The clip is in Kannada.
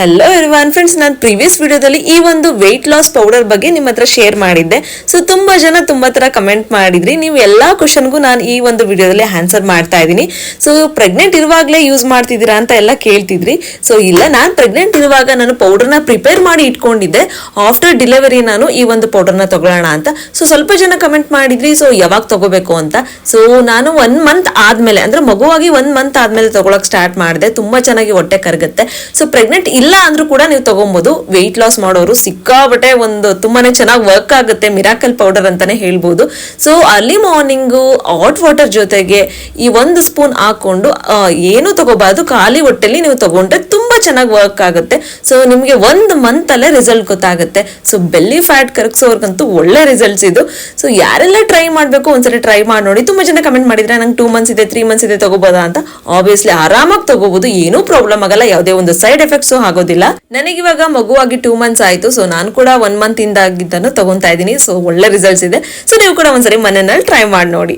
ಹಲೋ ಎವ್ರಿವನ್ ಫ್ರೆಂಡ್ಸ್, ನಾನು ಪ್ರೀವಿಯಸ್ ವಿಡಿಯೋದಲ್ಲಿ ಈ ಒಂದು ವೆಯ್ಟ್ ಲಾಸ್ ಪೌಡರ್ ಬಗ್ಗೆ ನಿಮ್ಮ ಹತ್ರ ಶೇರ್ ಮಾಡಿದ್ದೆ. ಸೊ ತುಂಬಾ ಜನ ತುಂಬಾ ತರ ಕಮೆಂಟ್ ಮಾಡಿದ್ರಿ. ನೀವು ಎಲ್ಲಾ ಕ್ವಶನ್ಗೂ ನಾನು ಈ ಒಂದು ವಿಡಿಯೋದಲ್ಲಿ ಆನ್ಸರ್ ಮಾಡ್ತಾ ಇದ್ದೀನಿ. ಸೊ ಪ್ರೆಗ್ನೆಂಟ್ ಇರುವಾಗಲೇ ಯೂಸ್ ಮಾಡ್ತಿದ್ದೀರಾ ಅಂತ ಎಲ್ಲ ಕೇಳ್ತಿದ್ರಿ. ಸೊ ಇಲ್ಲ, ನಾನು ಪ್ರೆಗ್ನೆಂಟ್ ಇರುವಾಗ ನಾನು ಪೌಡರ್ನ ಪ್ರಿಪೇರ್ ಮಾಡಿ ಇಟ್ಕೊಂಡಿದ್ದೆ. ಆಫ್ಟರ್ ಡೆಲಿವರಿ ನಾನು ಈ ಒಂದು ಪೌಡರ್ನ ತಗೊಳ್ಳೋಣ ಅಂತ. ಸೊ ಸ್ವಲ್ಪ ಜನ ಕಮೆಂಟ್ ಮಾಡಿದ್ರಿ, ಸೊ ಯಾವಾಗ ತಗೋಬೇಕು ಅಂತ. ಸೊ ನಾನು 1 ಮಂತ್ ಆದ್ಮೇಲೆ, ಅಂದ್ರೆ ಮಗುವಾಗಿ 1 ಮಂತ್ ಆದ್ಮೇಲೆ ತಗೊಳಕ್ ಸ್ಟಾರ್ಟ್ ಮಾಡಿದೆ. ತುಂಬಾ ಚೆನ್ನಾಗಿ ಹೊಟ್ಟೆ ಕರಗುತ್ತೆ. ಸೊ ಪ್ರೆಗ್ನೆಂಟ್ ಇಲ್ಲ ಅಂದ್ರೂ ಕೂಡ ನೀವು ತಗೊಬಹುದು. ವೆಯ್ಟ್ ಲಾಸ್ ಮಾಡೋರು ಸಿಕ್ಕಾಬಟ್ಟೆ ತುಂಬಾನೇ ಚೆನ್ನಾಗಿ ವರ್ಕ್ ಆಗುತ್ತೆ. ಮಿರಾಕಲ್ ಪೌಡರ್ ಅಂತಾನೆ ಹೇಳ್ಬೋದು. So early morning hot water ಜೊತೆಗೆ ಈ 1 ಸ್ಪೂನ್ ಹಾಕೊಂಡು ಏನು ತಗೋಬಾರ್ದು, ಖಾಲಿ ಹೊಟ್ಟೆಲಿ ನೀವು ತಗೊಂಡ್ರೆ ತುಂಬಾ ಚೆನ್ನಾಗಿ ವರ್ಕ್ ಆಗುತ್ತೆ. ಸೊ ನಿಮ್ಗೆ 1 ಮಂತ್ ಅಲ್ಲೇ ರಿಸಲ್ಟ್ ಗೊತ್ತಾಗುತ್ತೆ. ಸೊ ಬೆಲ್ಲಿ ಫ್ಯಾಟ್ ಕರಗಿಸೋರ್ಗಂತೂ ಒಳ್ಳೆ ರಿಸಲ್ಟ್ಸ್ ಇದು. ಸೊ ಯಾರೆಲ್ಲ ಟ್ರೈ ಮಾಡ್ಬೇಕು ಒಂದ್ಸರಿ ಟ್ರೈ ಮಾಡಿ ನೋಡಿ. ತುಂಬಾ ಜನ ಕಮೆಂಟ್ ಮಾಡಿದ್ರೆ ನಂಗೆ 2 ಮಂತ್ಸ್ ಇದೆ, 3 ಮಂತ್ಸ್ ಇದೆ, ತಗೋಬೋದಾ ಅಂತ. ಆಬ್ವಿಯಸ್ಲಿ ಆರಾಮಾಗಿ ತಗೋಬಹುದು, ಏನೂ ಪ್ರಾಬ್ಲಮ್ ಆಗಲ್ಲ, ಯಾವುದೇ ಒಂದು ಸೈಡ್ ಎಫೆಕ್ಟ್ಸ್ ಆಗೋದಿಲ್ಲ. ನನಗಿವಾಗ ಮಗುವಾಗಿ 2 ಮಂತ್ಸ್ ಆಯ್ತು. ಸೊ ನಾನು ಕೂಡ 1 ಮಂತ್ ಇಂದ ಆಗಿದ್ದನ್ನು ತಗೊಂತಾ ಇದ್ದೀನಿ. ಸೊ ಒಳ್ಳೆ ರಿಸಲ್ಟ್ಸ್ ಇದೆ. ಸೊ ನೀವು ಕೂಡ ಒಂದ್ಸರಿ ಮನೆಯಲ್ಲಿ ಟ್ರೈ ಮಾಡಿ ನೋಡಿ.